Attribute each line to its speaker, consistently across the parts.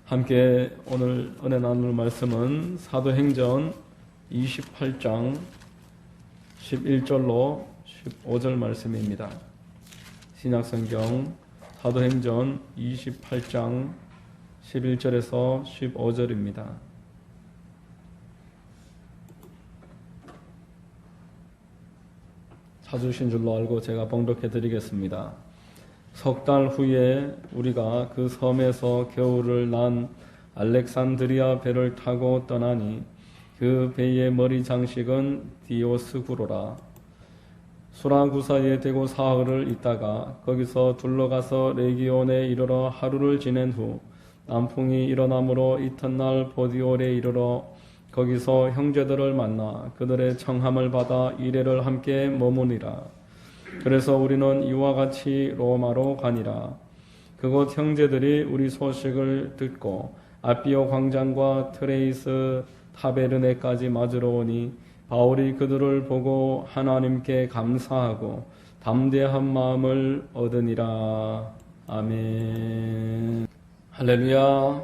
Speaker 1: 함께 오늘 은혜 나눌 말씀은 사도행전 28장 11절로 15절 말씀입니다. 신약성경 사도행전 28장 11절에서 15절입니다. 찾으신 줄로 알고 제가 봉독해 드리겠습니다. 석 달 후에 우리가 그 섬에서 겨울을 난 알렉산드리아 배를 타고 떠나니 그 배의 머리 장식은 디오스구로라. 수라구사에 대고 사흘을 있다가 거기서 둘러가서 레기온에 이르러 하루를 지낸 후 남풍이 일어나므로 이튿날 보디올에 이르러 거기서 형제들을 만나 그들의 청함을 받아 이레를 함께 머무니라. 그래서 우리는 이와 같이 로마로 가니라. 그곳 형제들이 우리 소식을 듣고 아비오 광장과 트레이스 타베르네까지 맞으러 오니 바울이 그들을 보고 하나님께 감사하고 담대한 마음을 얻으니라. 아멘. 할렐루야.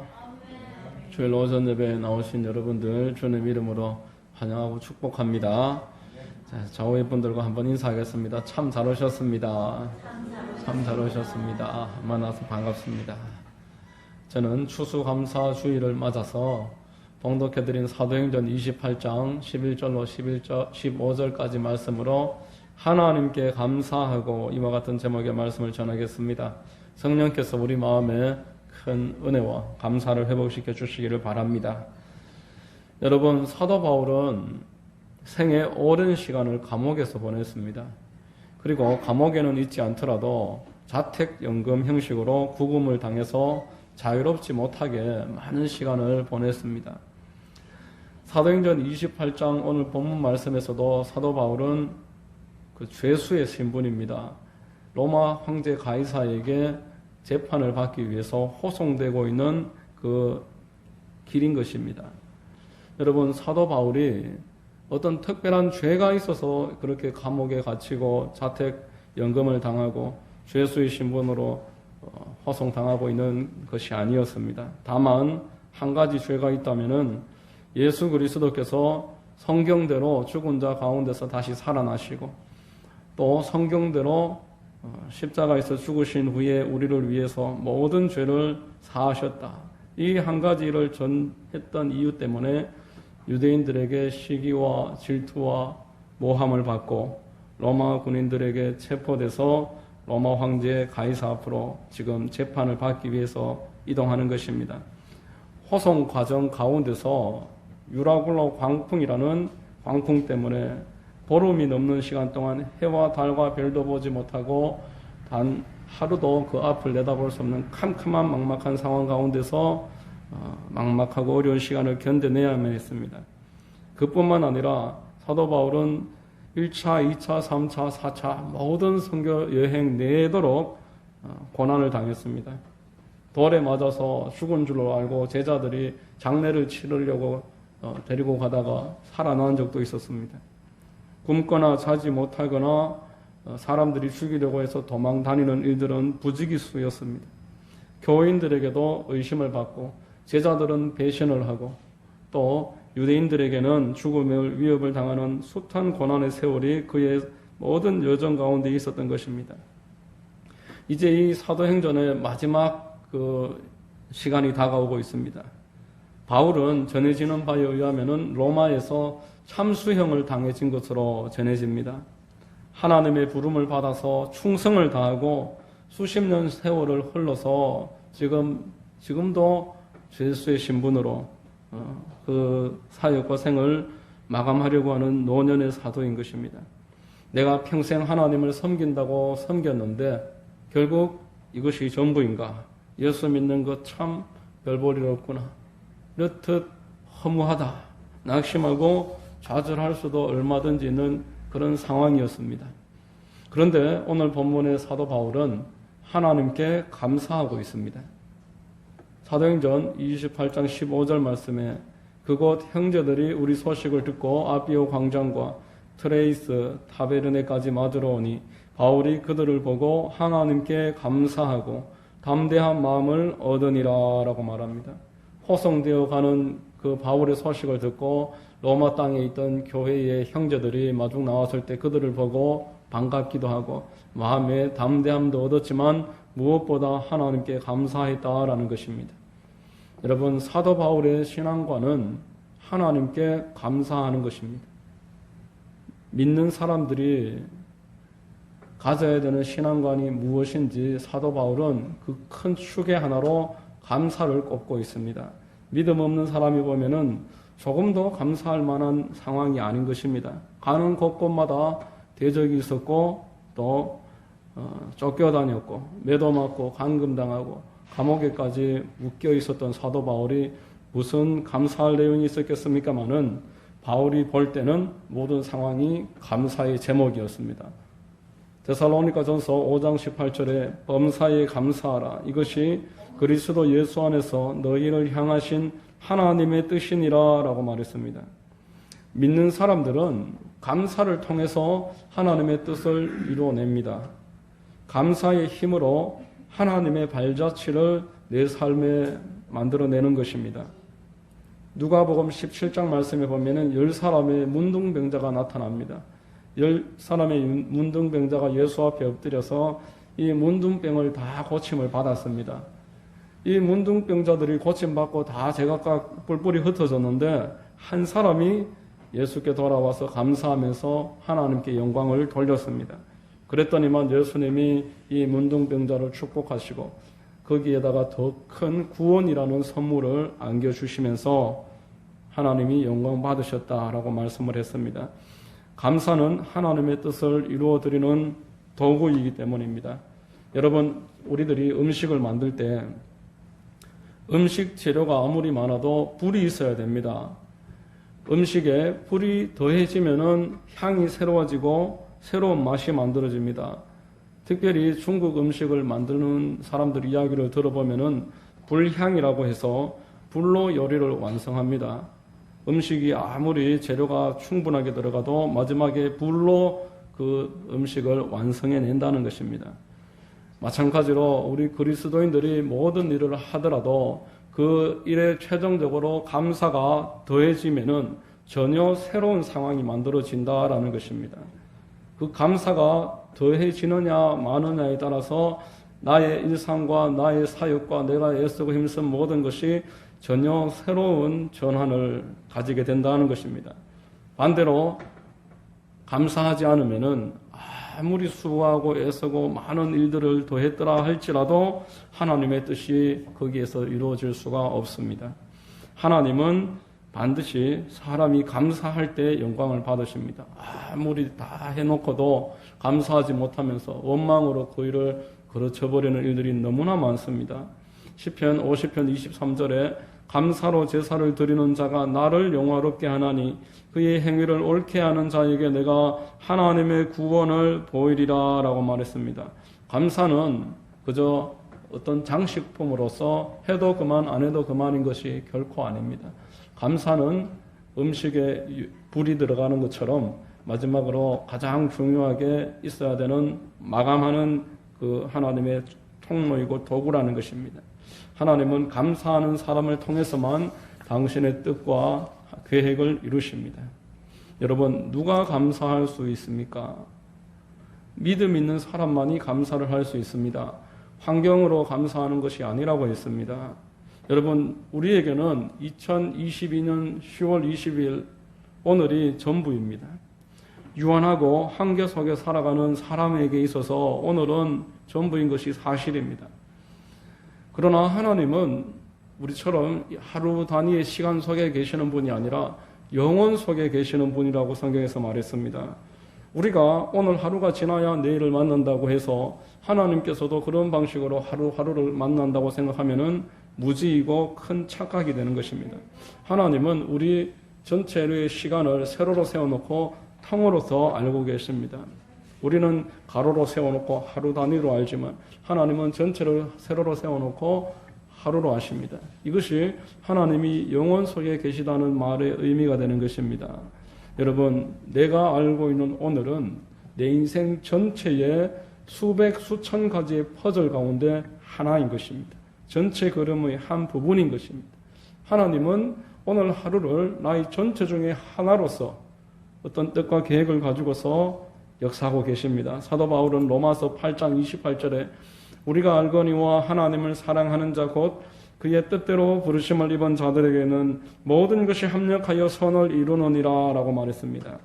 Speaker 1: 주일 오전 예배에 나오신 여러분들 주님 이름으로 환영하고 축복합니다. 자, 좌우의 분들과 한번 인사하겠습니다. 참 잘 오셨습니다. 참 잘 오셨습니다. 만나서 반갑습니다. 저는 추수감사 주일을 맞아서 봉독해드린 사도행전 28장 11절로 15절까지 말씀으로 하나님께 감사하고 이와 같은 제목의 말씀을 전하겠습니다. 성령께서 우리 마음에 큰 은혜와 감사를 회복시켜 주시기를 바랍니다. 여러분, 사도 바울은 생애 오랜 시간을 감옥에서 보냈습니다. 그리고 감옥에는 있지 않더라도 자택연금 형식으로 구금을 당해서 자유롭지 못하게 많은 시간을 보냈습니다. 사도행전 28장 오늘 본문 말씀에서도 사도 바울은 그 죄수의 신분입니다. 로마 황제 가이사에게 재판을 받기 위해서 호송되고 있는 그 길인 것입니다. 여러분, 사도 바울이 어떤 특별한 죄가 있어서 그렇게 감옥에 갇히고 자택연금을 당하고 죄수의 신분으로 호송당하고 있는 것이 아니었습니다. 다만 한 가지 죄가 있다면은 예수 그리스도께서 성경대로 죽은 자 가운데서 다시 살아나시고 또 성경대로 십자가에서 죽으신 후에 우리를 위해서 모든 죄를 사하셨다. 이 한 가지를 전했던 이유 때문에 유대인들에게 시기와 질투와 모함을 받고 로마 군인들에게 체포돼서 로마 황제 가이사 앞으로 지금 재판을 받기 위해서 이동하는 것입니다. 호송 과정 가운데서 유라굴로 광풍이라는 광풍 때문에 보름이 넘는 시간 동안 해와 달과 별도 보지 못하고 단 하루도 그 앞을 내다볼 수 없는 캄캄한 막막한 상황 가운데서 막막하고 어려운 시간을 견뎌내야만 했습니다. 그뿐만 아니라 사도 바울은 1차, 2차, 3차, 4차 모든 선교 여행 내도록 고난을 당했습니다. 돌에 맞아서 죽은 줄로 알고 제자들이 장례를 치르려고 데리고 가다가 살아난 적도 있었습니다. 굶거나 자지 못하거나 사람들이 죽이려고 해서 도망 다니는 일들은 부지기수였습니다. 교인들에게도 의심을 받고 제자들은 배신을 하고 또 유대인들에게는 죽음의 위협을 당하는 숱한 고난의 세월이 그의 모든 여정 가운데 있었던 것입니다. 이제 이 사도행전의 마지막 그 시간이 다가오고 있습니다. 바울은 전해지는 바에 의하면 로마에서 참수형을 당해진 것으로 전해집니다. 하나님의 부름을 받아서 충성을 다하고 수십 년 세월을 흘러서 지금도 죄수의 신분으로 그 사역과 생을 마감하려고 하는 노년의 사도인 것입니다. 내가 평생 하나님을 섬긴다고 섬겼는데 결국 이것이 전부인가? 예수 믿는 것 참 별볼일 없구나. 이렇듯 허무하다. 낙심하고 좌절할 수도 얼마든지 있는 그런 상황이었습니다. 그런데 오늘 본문의 사도 바울은 하나님께 감사하고 있습니다. 사도행전 28장 15절 말씀에 그곳 형제들이 우리 소식을 듣고 아비오 광장과 트레이스 타베르네까지 맞으러 오니 바울이 그들을 보고 하나님께 감사하고 담대한 마음을 얻으니라라고 말합니다. 호송되어 가는 그 바울의 소식을 듣고 로마 땅에 있던 교회의 형제들이 마중 나왔을 때 그들을 보고 반갑기도 하고 마음에 담대함도 얻었지만 무엇보다 하나님께 감사했다라는 것입니다. 여러분, 사도 바울의 신앙관은 하나님께 감사하는 것입니다. 믿는 사람들이 가져야 되는 신앙관이 무엇인지 사도 바울은 그 큰 축의 하나로 감사를 꼽고 있습니다. 믿음 없는 사람이 보면은 조금도 감사할 만한 상황이 아닌 것입니다. 가는 곳곳마다 대적이 있었고 또 쫓겨다녔고 매도 맞고 감금당하고 감옥에까지 묶여 있었던 사도 바울이 무슨 감사할 내용이 있었겠습니까마는 바울이 볼 때는 모든 상황이 감사의 제목이었습니다. 데살로니가전서 5장 18절에 범사에 감사하라. 이것이 그리스도 예수 안에서 너희를 향하신 하나님의 뜻이니라 라고 말했습니다. 믿는 사람들은 감사를 통해서 하나님의 뜻을 이루어냅니다. 감사의 힘으로 하나님의 발자취를 내 삶에 만들어내는 것입니다. 누가복음 17장 말씀에 보면은 10사람의 문둥병자가 나타납니다. 10사람의 문둥병자가 예수 앞에 엎드려서 이 문둥병을 다 고침을 받았습니다. 이 문둥병자들이 고침받고 다 제각각 뿔뿔이 흩어졌는데 한 사람이 예수께 돌아와서 감사하면서 하나님께 영광을 돌렸습니다. 그랬더니만 예수님이 이 문둥병자를 축복하시고 거기에다가 더 큰 구원이라는 선물을 안겨주시면서 하나님이 영광 받으셨다라고 말씀을 했습니다. 감사는 하나님의 뜻을 이루어드리는 도구이기 때문입니다. 여러분, 우리들이 음식을 만들 때 음식 재료가 아무리 많아도 불이 있어야 됩니다. 음식에 불이 더해지면은 향이 새로워지고 새로운 맛이 만들어집니다. 특별히 중국 음식을 만드는 사람들 이야기를 들어보면은 불향이라고 해서 불로 요리를 완성합니다. 음식이 아무리 재료가 충분하게 들어가도 마지막에 불로 그 음식을 완성해낸다는 것입니다. 마찬가지로 우리 그리스도인들이 모든 일을 하더라도 그 일에 최종적으로 감사가 더해지면은 전혀 새로운 상황이 만들어진다라는 것입니다. 그 감사가 더해지느냐 마느냐에 따라서 나의 일상과 나의 사역과 내가 애쓰고 힘쓴 모든 것이 전혀 새로운 전환을 가지게 된다는 것입니다. 반대로 감사하지 않으면은 아무리 수고하고 애쓰고 많은 일들을 더했더라 할지라도 하나님의 뜻이 거기에서 이루어질 수가 없습니다. 하나님은 반드시 사람이 감사할 때 영광을 받으십니다. 아무리 다 해놓고도 감사하지 못하면서 원망으로 그 일을 그르쳐버리는 일들이 너무나 많습니다. 시편 50편 23절에 감사로 제사를 드리는 자가 나를 영화롭게 하나니 그의 행위를 옳게 하는 자에게 내가 하나님의 구원을 보이리라 라고 말했습니다. 감사는 그저 어떤 장식품으로서 해도 그만 안 해도 그만인 것이 결코 아닙니다. 감사는 음식에 불이 들어가는 것처럼 마지막으로 가장 중요하게 있어야 되는 마감하는 그 하나님의 통로이고 도구라는 것입니다. 하나님은 감사하는 사람을 통해서만 당신의 뜻과 계획을 이루십니다. 여러분, 누가 감사할 수 있습니까? 믿음 있는 사람만이 감사를 할 수 있습니다. 환경으로 감사하는 것이 아니라고 했습니다. 여러분, 우리에게는 2022년 10월 20일 오늘이 전부입니다. 유한하고 한계 속에 살아가는 사람에게 있어서 오늘은 전부인 것이 사실입니다. 그러나 하나님은 우리처럼 하루 단위의 시간 속에 계시는 분이 아니라 영원 속에 계시는 분이라고 성경에서 말했습니다. 우리가 오늘 하루가 지나야 내일을 만난다고 해서 하나님께서도 그런 방식으로 하루하루를 만난다고 생각하면은 무지이고 큰 착각이 되는 것입니다. 하나님은 우리 전체의 시간을 세로로 세워놓고 통으로서 알고 계십니다. 우리는 가로로 세워놓고 하루 단위로 알지만 하나님은 전체를 세로로 세워놓고 하루로 아십니다. 이것이 하나님이 영원 속에 계시다는 말의 의미가 되는 것입니다. 여러분, 내가 알고 있는 오늘은 내 인생 전체의 수백 수천 가지의 퍼즐 가운데 하나인 것입니다. 전체 그림의 한 부분인 것입니다. 하나님은 오늘 하루를 나의 전체 중에 하나로서 어떤 뜻과 계획을 가지고서 역사하고 계십니다. 사도 바울은 로마서 8장 28절에 우리가 알거니와 하나님을 사랑하는 자 곧 그의 뜻대로 부르심을 입은 자들에게는 모든 것이 합력하여 선을 이루느니라 라고 말했습니다.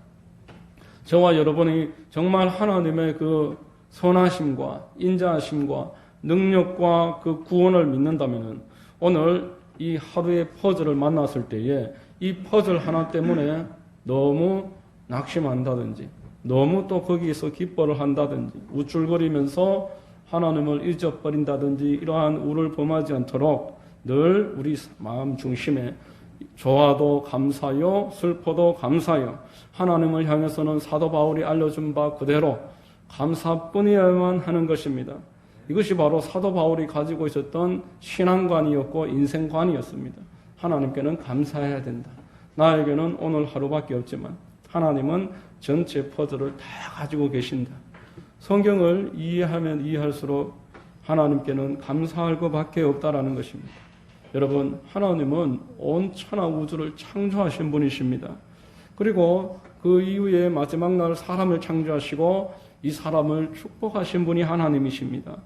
Speaker 1: 저와 여러분이 정말 하나님의 그 선하심과 인자하심과 능력과 그 구원을 믿는다면 오늘 이 하루의 퍼즐을 만났을 때에 이 퍼즐 하나 때문에 너무 낙심한다든지 너무 또 거기에서 기뻐를 한다든지 우쭐거리면서 하나님을 잊어버린다든지 이러한 우를 범하지 않도록 늘 우리 마음 중심에 좋아도 감사요 슬퍼도 감사요 하나님을 향해서는 사도 바울이 알려준 바 그대로 감사뿐이어야만 하는 것입니다. 이것이 바로 사도 바울이 가지고 있었던 신앙관이었고 인생관이었습니다. 하나님께는 감사해야 된다. 나에게는 오늘 하루밖에 없지만 하나님은 전체 퍼즐을 다 가지고 계신다. 성경을 이해하면 이해할수록 하나님께는 감사할 것밖에 없다라는 것입니다. 여러분, 하나님은 온 천하 우주를 창조하신 분이십니다. 그리고 그 이후에 마지막 날 사람을 창조하시고 이 사람을 축복하신 분이 하나님이십니다.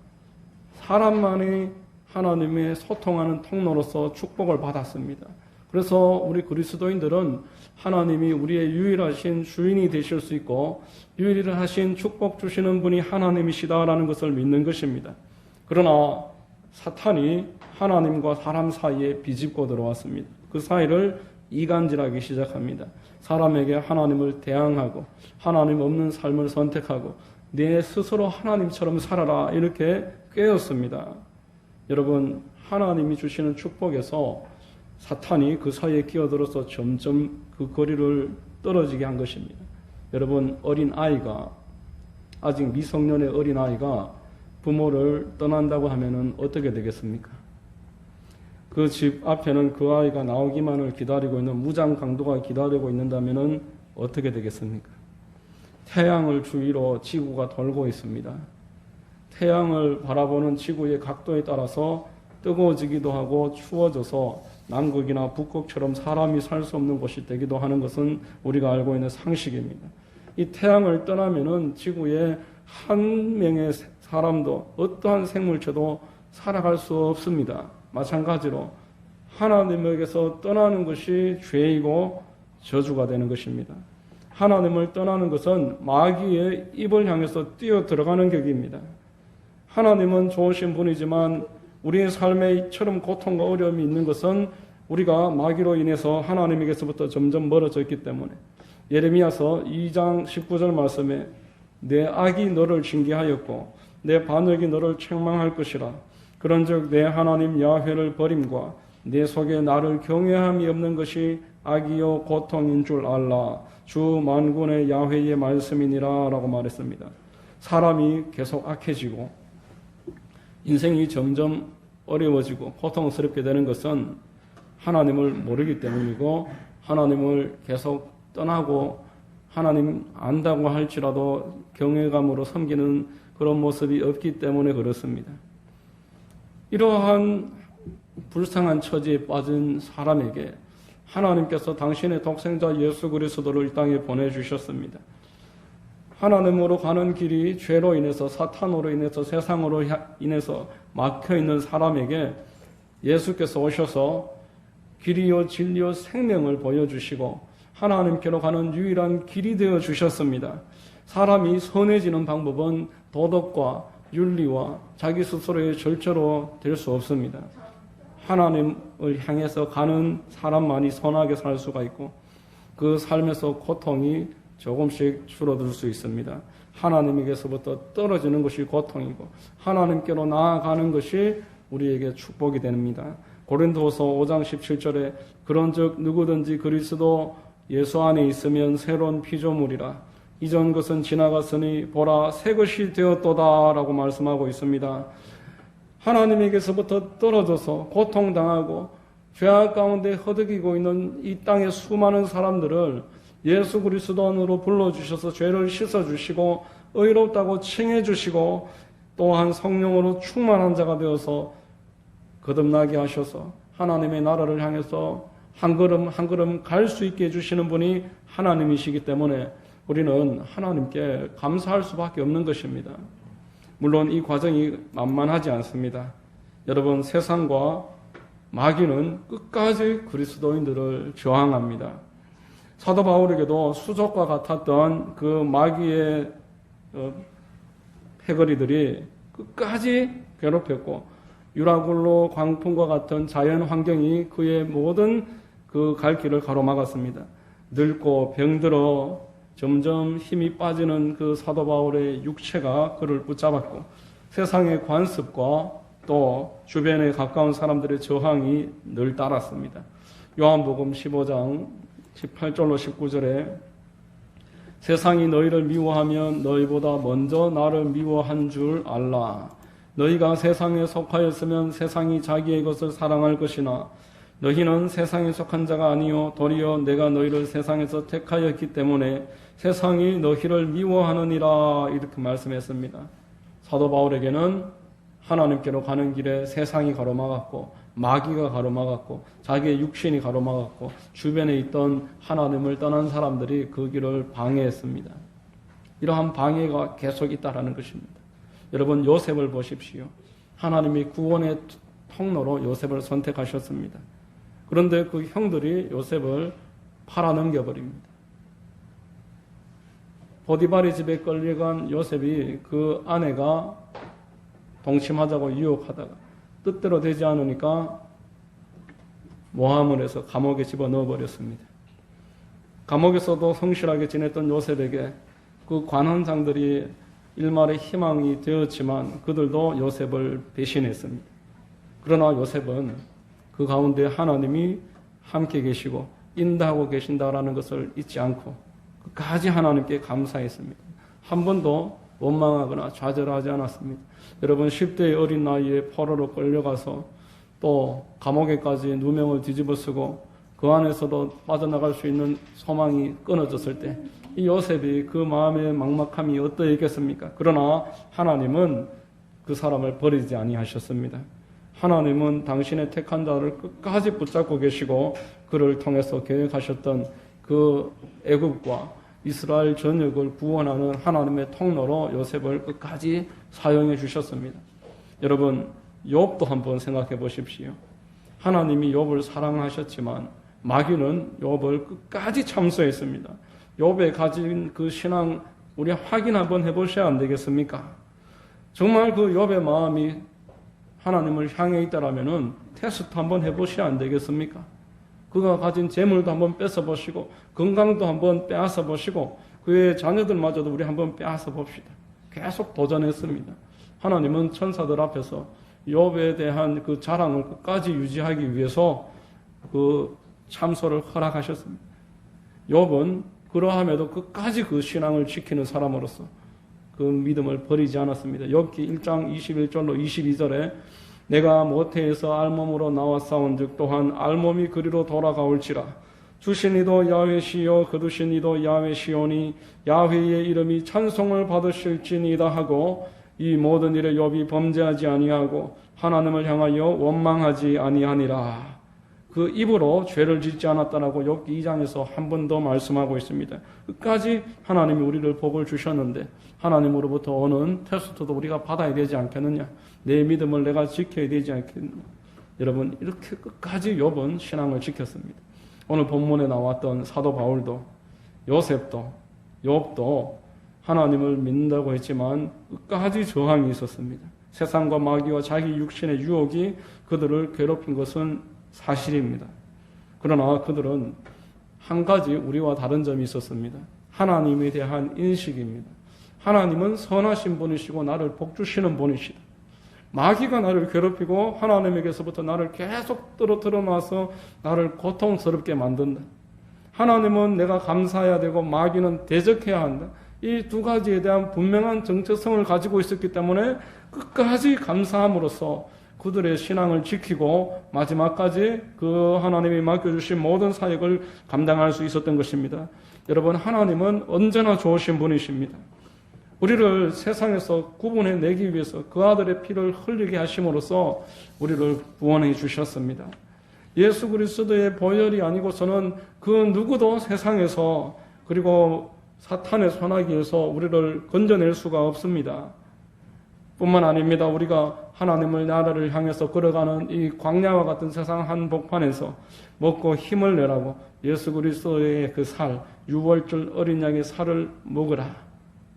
Speaker 1: 사람만이 하나님의 소통하는 통로로서 축복을 받았습니다. 그래서 우리 그리스도인들은 하나님이 우리의 유일하신 주인이 되실 수 있고 유일하신 축복 주시는 분이 하나님이시다라는 것을 믿는 것입니다. 그러나 사탄이 하나님과 사람 사이에 비집고 들어왔습니다. 그 사이를 이간질하기 시작합니다. 사람에게 하나님을 대항하고 하나님 없는 삶을 선택하고 내 스스로 하나님처럼 살아라 이렇게 꾀었습니다. 여러분, 하나님이 주시는 축복에서 사탄이 그 사이에 끼어들어서 점점 그 거리를 떨어지게 한 것입니다. 여러분, 어린 아이가 아직 미성년의 어린 아이가 부모를 떠난다고 하면은 어떻게 되겠습니까? 그 집 앞에는 그 아이가 나오기만을 기다리고 있는 무장 강도가 기다리고 있는다면은 어떻게 되겠습니까? 태양을 주위로 지구가 돌고 있습니다. 태양을 바라보는 지구의 각도에 따라서 뜨거워지기도 하고 추워져서 남극이나 북극처럼 사람이 살 수 없는 곳이 되기도 하는 것은 우리가 알고 있는 상식입니다. 이 태양을 떠나면은 지구에 한 명의 사람도 어떠한 생물체도 살아갈 수 없습니다. 마찬가지로 하나님에게서 떠나는 것이 죄이고 저주가 되는 것입니다. 하나님을 떠나는 것은 마귀의 입을 향해서 뛰어 들어가는 격입니다. 하나님은 좋으신 분이지만 우리의 삶에 이처럼 고통과 어려움이 있는 것은 우리가 마귀로 인해서 하나님에게서부터 점점 멀어져 있기 때문에 예레미야서 2장 19절 말씀에 내 악이 너를 징계하였고 내 반역이 너를 책망할 것이라 그런즉 내 하나님 야훼를 버림과 내 속에 나를 경외함이 없는 것이 악이요 고통인 줄 알라 주 만군의 야훼의 말씀이니라 라고 말했습니다. 사람이 계속 악해지고 인생이 점점 어려워지고 고통스럽게 되는 것은 하나님을 모르기 때문이고 하나님을 계속 떠나고 하나님 안다고 할지라도 경외감으로 섬기는 그런 모습이 없기 때문에 그렇습니다. 이러한 불쌍한 처지에 빠진 사람에게 하나님께서 당신의 독생자 예수 그리스도를 이 땅에 보내주셨습니다. 하나님으로 가는 길이 죄로 인해서 사탄으로 인해서 세상으로 인해서 막혀있는 사람에게 예수께서 오셔서 길이요 진리요 생명을 보여주시고 하나님께로 가는 유일한 길이 되어 주셨습니다. 사람이 선해지는 방법은 도덕과 윤리와 자기 스스로의 절제로 될 수 없습니다. 하나님을 향해서 가는 사람만이 선하게 살 수가 있고 그 삶에서 고통이 조금씩 줄어들 수 있습니다. 하나님에게서부터 떨어지는 것이 고통이고 하나님께로 나아가는 것이 우리에게 축복이 됩니다. 고린도서 5장 17절에 그런즉 누구든지 그리스도 예수 안에 있으면 새로운 피조물이라 이전 것은 지나갔으니 보라 새 것이 되었도다 라고 말씀하고 있습니다. 하나님에게서부터 떨어져서 고통당하고 죄악 가운데 허덕이고 있는 이 땅의 수많은 사람들을 예수 그리스도 안으로 불러주셔서 죄를 씻어주시고 의롭다고 칭해주시고 또한 성령으로 충만한 자가 되어서 거듭나게 하셔서 하나님의 나라를 향해서 한 걸음 한 걸음 갈 수 있게 해주시는 분이 하나님이시기 때문에 우리는 하나님께 감사할 수밖에 없는 것입니다. 물론 이 과정이 만만하지 않습니다. 여러분, 세상과 마귀는 끝까지 그리스도인들을 저항합니다. 사도 바울에게도 수족과 같았던 그 마귀의 패거리들이 끝까지 괴롭혔고, 유라굴로 광풍과 같은 자연 환경이 그의 모든 그 갈 길을 가로막았습니다. 늙고 병들어 점점 힘이 빠지는 그 사도 바울의 육체가 그를 붙잡았고, 세상의 관습과 또 주변에 가까운 사람들의 저항이 늘 따랐습니다. 요한복음 15장 18절로 19절에 세상이 너희를 미워하면 너희보다 먼저 나를 미워한 줄 알라. 너희가 세상에 속하였으면 세상이 자기의 것을 사랑할 것이나 너희는 세상에 속한 자가 아니요 도리어 내가 너희를 세상에서 택하였기 때문에 세상이 너희를 미워하느니라. 이렇게 말씀했습니다. 사도 바울에게는 하나님께로 가는 길에 세상이 가로막았고, 마귀가 가로막았고, 자기의 육신이 가로막았고, 주변에 있던 하나님을 떠난 사람들이 그 길을 방해했습니다. 이러한 방해가 계속 있다라는 것입니다. 여러분, 요셉을 보십시오. 하나님이 구원의 통로로 요셉을 선택하셨습니다. 그런데 그 형들이 요셉을 팔아넘겨버립니다. 보디발의 집에 끌려간 요셉이 그 아내가 동침하자고 유혹하다가 뜻대로 되지 않으니까 모함을 해서 감옥에 집어넣어 버렸습니다. 감옥에서도 성실하게 지냈던 요셉에게 그 관원장들이 일말의 희망이 되었지만 그들도 요셉을 배신했습니다. 그러나 요셉은 그 가운데 하나님이 함께 계시고 인도하고 계신다라는 것을 잊지 않고 끝까지 하나님께 감사했습니다. 한 번도 원망하거나 좌절하지 않았습니다. 여러분, 10대의 어린 나이에 포로로 끌려가서 또 감옥에까지 누명을 뒤집어쓰고 그 안에서도 빠져나갈 수 있는 소망이 끊어졌을 때 이 요셉이 그 마음의 막막함이 어떠했겠습니까? 그러나 하나님은 그 사람을 버리지 아니하셨습니다. 하나님은 당신의 택한 자를 끝까지 붙잡고 계시고 그를 통해서 계획하셨던 그 애굽과 이스라엘 전역을 구원하는 하나님의 통로로 요셉을 끝까지 사용해 주셨습니다. 여러분, 욥도 한번 생각해 보십시오. 하나님이 욥을 사랑하셨지만 마귀는 욥을 끝까지 참소했습니다. 욥에 가진 그 신앙 우리 확인 한번 해보셔야 안 되겠습니까? 정말 그 욥의 마음이 하나님을 향해 있다라면은 테스트 한번 해보셔야 안 되겠습니까? 그가 가진 재물도 한번 뺏어보시고 건강도 한번 빼앗아 보시고 그의 자녀들마저도 우리 한번 빼앗아 봅시다. 계속 도전했습니다. 하나님은 천사들 앞에서 욥에 대한 그 자랑을 끝까지 유지하기 위해서 그 참소를 허락하셨습니다. 욥은 그러함에도 끝까지 그 신앙을 지키는 사람으로서 그 믿음을 버리지 않았습니다. 욥기 1장 21절로 22절에 내가 모태에서 알몸으로 나왔사온즉 또한 알몸이 그리로 돌아가올지라 주신 이도 야훼시요 거두신 이도 야훼시오니 야훼의 이름이 찬송을 받으실지니이다 하고 이 모든 일에 욥이 범죄하지 아니하고 하나님을 향하여 원망하지 아니하니라. 그 입으로 죄를 짓지 않았다라고 욥기 2장에서 한 번 더 말씀하고 있습니다. 끝까지 하나님이 우리를 복을 주셨는데 하나님으로부터 오는 테스트도 우리가 받아야 되지 않겠느냐? 내 믿음을 내가 지켜야 되지 않겠느냐? 여러분, 이렇게 끝까지 욥은 신앙을 지켰습니다. 오늘 본문에 나왔던 사도 바울도 요셉도 욥도 하나님을 믿는다고 했지만 끝까지 저항이 있었습니다. 세상과 마귀와 자기 육신의 유혹이 그들을 괴롭힌 것은 사실입니다. 그러나 그들은 한 가지 우리와 다른 점이 있었습니다. 하나님에 대한 인식입니다. 하나님은 선하신 분이시고 나를 복주시는 분이시다. 마귀가 나를 괴롭히고 하나님에게서부터 나를 계속 떨어뜨려놔서 나를 고통스럽게 만든다. 하나님은 내가 감사해야 되고 마귀는 대적해야 한다. 이 두 가지에 대한 분명한 정체성을 가지고 있었기 때문에 끝까지 감사함으로써 그들의 신앙을 지키고 마지막까지 그 하나님이 맡겨주신 모든 사역을 감당할 수 있었던 것입니다. 여러분, 하나님은 언제나 좋으신 분이십니다. 우리를 세상에서 구분해 내기 위해서 그 아들의 피를 흘리게 하심으로써 우리를 구원해 주셨습니다. 예수 그리스도의 보혈이 아니고서는 그 누구도 세상에서 그리고 사탄의 손아귀에서 우리를 건져낼 수가 없습니다. 뿐만 아닙니다. 우리가 하나님의 나라를 향해서 걸어가는 이 광야와 같은 세상 한복판에서 먹고 힘을 내라고 예수 그리스도의 그 살, 유월절 어린 양의 살을 먹으라,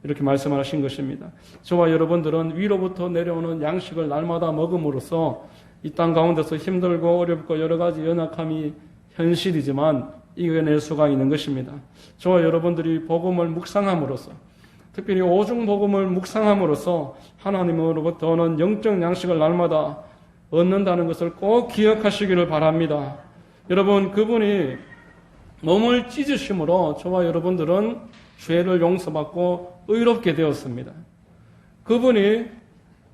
Speaker 1: 이렇게 말씀하신 것입니다. 저와 여러분들은 위로부터 내려오는 양식을 날마다 먹음으로써 이 땅 가운데서 힘들고 어렵고 여러 가지 연약함이 현실이지만 이겨낼 수가 있는 것입니다. 저와 여러분들이 복음을 묵상함으로써, 특별히 오중 복음을 묵상함으로써 하나님으로부터 오는 영적 양식을 날마다 얻는다는 것을 꼭 기억하시기를 바랍니다. 여러분, 그분이 몸을 찢으심으로 저와 여러분들은 죄를 용서받고 의롭게 되었습니다. 그분이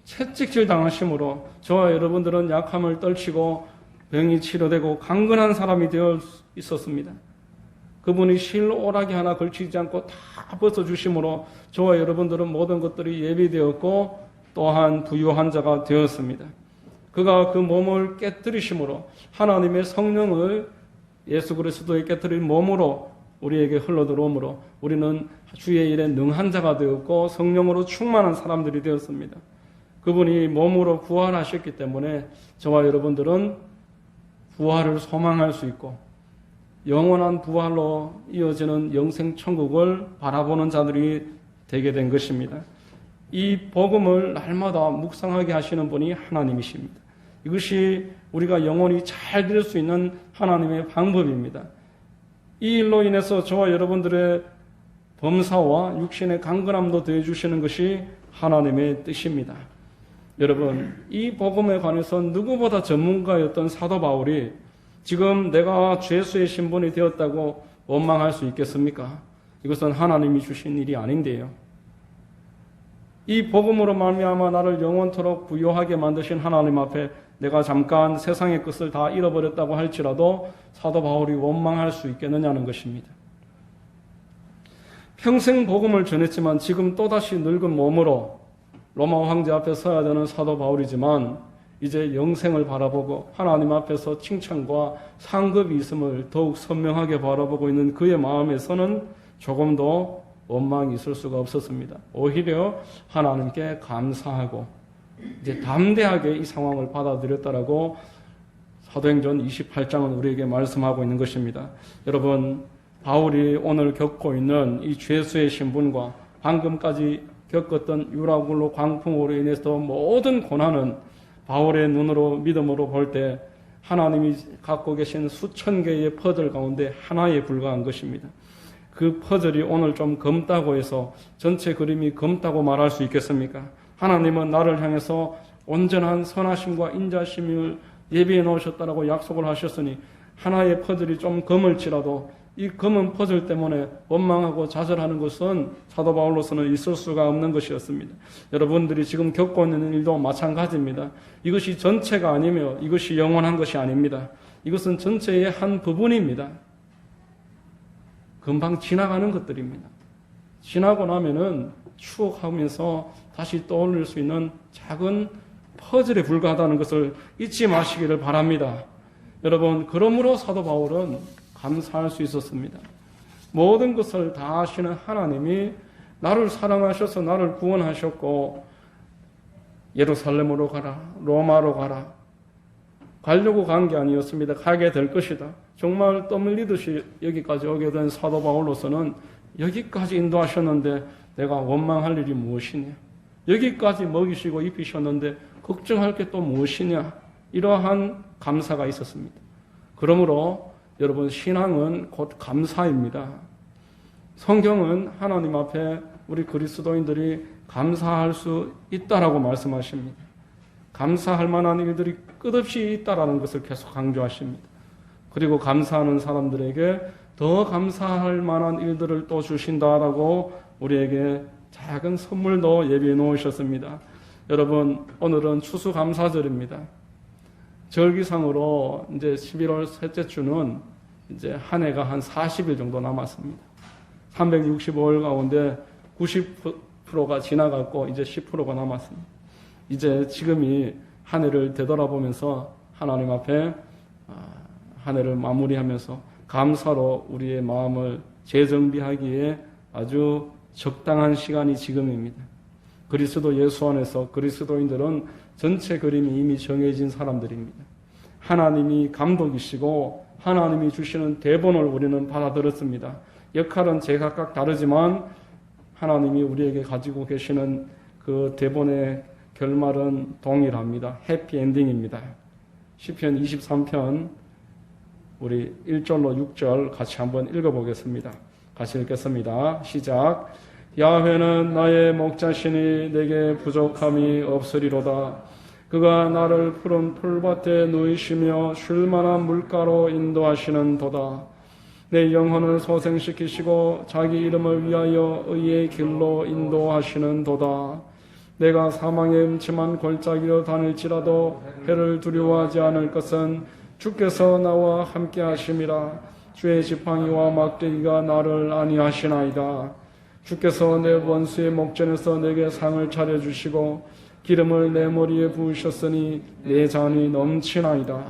Speaker 1: 채찍질 당하심으로 저와 여러분들은 약함을 떨치고 병이 치료되고 강건한 사람이 되어 있었습니다. 그분이 실 오라기 하나 걸치지 않고 다 벗어주심으로 저와 여러분들은 모든 것들이 예비되었고 또한 부유한 자가 되었습니다. 그가 그 몸을 깨뜨리심으로 하나님의 성령을 예수 그리스도의 깨뜨린 몸으로 우리에게 흘러들어오므로 우리는 주의 일에 능한 자가 되었고 성령으로 충만한 사람들이 되었습니다. 그분이 몸으로 부활하셨기 때문에 저와 여러분들은 부활을 소망할 수 있고 영원한 부활로 이어지는 영생 천국을 바라보는 자들이 되게 된 것입니다. 이 복음을 날마다 묵상하게 하시는 분이 하나님이십니다. 이것이 우리가 영원히 잘 될 수 있는 하나님의 방법입니다. 이 일로 인해서 저와 여러분들의 범사와 육신의 강건함도 더해주시는 것이 하나님의 뜻입니다. 여러분, 이 복음에 관해서 누구보다 전문가였던 사도 바울이 지금 내가 죄수의 신분이 되었다고 원망할 수 있겠습니까? 이것은 하나님이 주신 일이 아닌데요. 이 복음으로 말미암아 나를 영원토록 부요하게 만드신 하나님 앞에 내가 잠깐 세상의 것을 다 잃어버렸다고 할지라도 사도 바울이 원망할 수 있겠느냐는 것입니다. 평생 복음을 전했지만 지금 또다시 늙은 몸으로 로마 황제 앞에 서야 되는 사도 바울이지만 이제 영생을 바라보고 하나님 앞에서 칭찬과 상급이 있음을 더욱 선명하게 바라보고 있는 그의 마음에서는 조금도 원망이 있을 수가 없었습니다. 오히려 하나님께 감사하고 이제 담대하게 이 상황을 받아들였다라고 사도행전 28장은 우리에게 말씀하고 있는 것입니다. 여러분, 바울이 오늘 겪고 있는 이 죄수의 신분과 방금까지 겪었던 유라굴로 광풍으로 인해서 모든 고난은 바울의 눈으로 믿음으로 볼 때 하나님이 갖고 계신 수천 개의 퍼즐 가운데 하나에 불과한 것입니다. 그 퍼즐이 오늘 좀 검다고 해서 전체 그림이 검다고 말할 수 있겠습니까? 하나님은 나를 향해서 온전한 선하심과 인자심을 예비해 놓으셨다라고 약속을 하셨으니 하나의 퍼즐이 좀 검을지라도 이 검은 퍼즐 때문에 원망하고 좌절하는 것은 사도 바울로서는 있을 수가 없는 것이었습니다. 여러분들이 지금 겪고 있는 일도 마찬가지입니다. 이것이 전체가 아니며 이것이 영원한 것이 아닙니다. 이것은 전체의 한 부분입니다. 금방 지나가는 것들입니다. 지나고 나면은 추억하면서 다시 떠올릴 수 있는 작은 퍼즐에 불과하다는 것을 잊지 마시기를 바랍니다. 여러분, 그러므로 사도 바울은 감사할 수 있었습니다. 모든 것을 다 아시는 하나님이 나를 사랑하셔서 나를 구원하셨고 예루살렘으로 가라, 로마로 가라, 가려고 간 게 아니었습니다. 가게 될 것이다. 정말 땀 흘리듯이 여기까지 오게 된 사도 바울로서는 여기까지 인도하셨는데 내가 원망할 일이 무엇이냐, 여기까지 먹이시고 입히셨는데 걱정할 게 또 무엇이냐, 이러한 감사가 있었습니다. 그러므로 여러분, 신앙은 곧 감사입니다. 성경은 하나님 앞에 우리 그리스도인들이 감사할 수 있다라고 말씀하십니다. 감사할 만한 일들이 끝없이 있다라는 것을 계속 강조하십니다. 그리고 감사하는 사람들에게 더 감사할 만한 일들을 또 주신다라고 우리에게 작은 선물도 예비해 놓으셨습니다. 여러분, 오늘은 추수감사절입니다. 절기상으로 이제 11월 셋째 주는 이제 한 해가 한 40일 정도 남았습니다. 365일 가운데 90 90%가 지나갔고 이제 10%가 남았습니다. 이제 지금이 한 해를 되돌아보면서 하나님 앞에 한 해를 마무리하면서 감사로 우리의 마음을 재정비하기에 아주 적당한 시간이 지금입니다. 그리스도 예수 안에서 그리스도인들은 전체 그림이 이미 정해진 사람들입니다. 하나님이 감독이시고 하나님이 주시는 대본을 우리는 받아들였습니다. 역할은 제각각 다르지만 하나님이 우리에게 가지고 계시는 그 대본의 결말은 동일합니다. 해피엔딩입니다. 시편 23편 우리 1절로 6절 같이 한번 읽어보겠습니다. 같이 읽겠습니다. 시작. 야훼는 나의 목자시니 내게 부족함이 없으리로다. 그가 나를 푸른 풀밭에 누이시며 쉴만한 물가로 인도하시는 도다. 내 영혼을 소생시키시고 자기 이름을 위하여 의의 길로 인도하시는 도다. 내가 사망의 음침한 골짜기로 다닐지라도 해를 두려워하지 않을 것은 주께서 나와 함께 하심이라. 주의 지팡이와 막대기가 나를 안위하시나이다. 주께서 내 원수의 목전에서 내게 상을 차려주시고 기름을 내 머리에 부으셨으니 내 잔이 넘치나이다.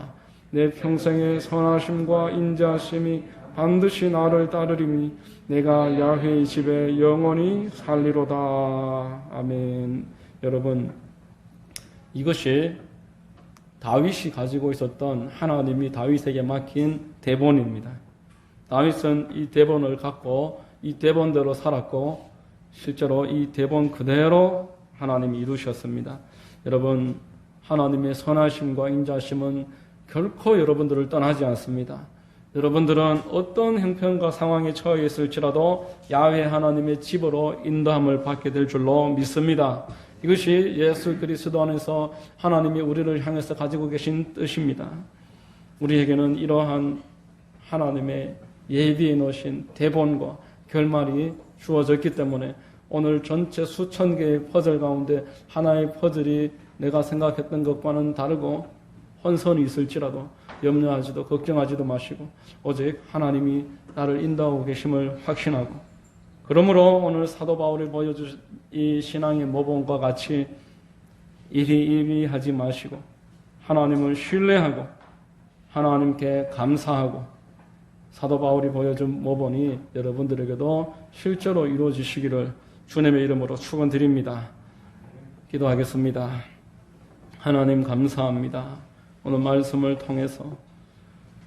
Speaker 1: 내 평생의 선하심과 인자하심이 반드시 나를 따르리니 내가 야훼의 집에 영원히 살리로다. 아멘. 여러분, 이것이 다윗이 가지고 있었던 하나님이 다윗에게 맡긴 대본입니다. 다윗은 이 대본을 갖고 이 대본대로 살았고 실제로 이 대본 그대로 하나님이 이루셨습니다. 여러분, 하나님의 선하심과 인자심은 결코 여러분들을 떠나지 않습니다. 여러분들은 어떤 형편과 상황에 처해 있을지라도 야훼 하나님의 집으로 인도함을 받게 될 줄로 믿습니다. 이것이 예수 그리스도 안에서 하나님이 우리를 향해서 가지고 계신 뜻입니다. 우리에게는 이러한 하나님의 예비해 놓으신 대본과 결말이 주어졌기 때문에 오늘 전체 수천 개의 퍼즐 가운데 하나의 퍼즐이 내가 생각했던 것과는 다르고 혼선이 있을지라도 염려하지도 걱정하지도 마시고 오직 하나님이 나를 인도하고 계심을 확신하고, 그러므로 오늘 사도 바울이 보여준 이 신앙의 모범과 같이 이리이리하지 마시고 하나님을 신뢰하고 하나님께 감사하고 사도 바울이 보여준 모범이 여러분들에게도 실제로 이루어지시기를 주님의 이름으로 축원드립니다. 기도하겠습니다. 하나님 감사합니다. 오늘 말씀을 통해서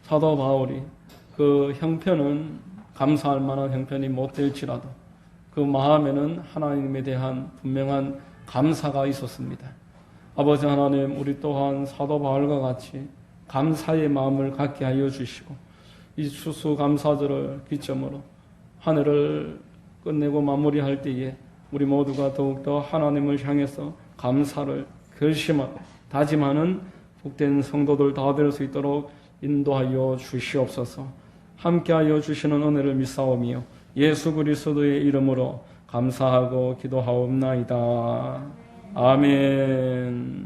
Speaker 1: 사도 바울이 그 형편은 감사할 만한 형편이 못 될지라도 그 마음에는 하나님에 대한 분명한 감사가 있었습니다. 아버지 하나님, 우리 또한 사도 바울과 같이 감사의 마음을 갖게 하여 주시고 이 추수감사절을 기점으로 한 해를 끝내고 마무리할 때에 우리 모두가 더욱더 하나님을 향해서 감사를 결심하고 다짐하는 복된 성도들 다 될 수 있도록 인도하여 주시옵소서. 함께하여 주시는 은혜를 믿사오며 예수 그리스도의 이름으로 감사하고 기도하옵나이다. 아멘.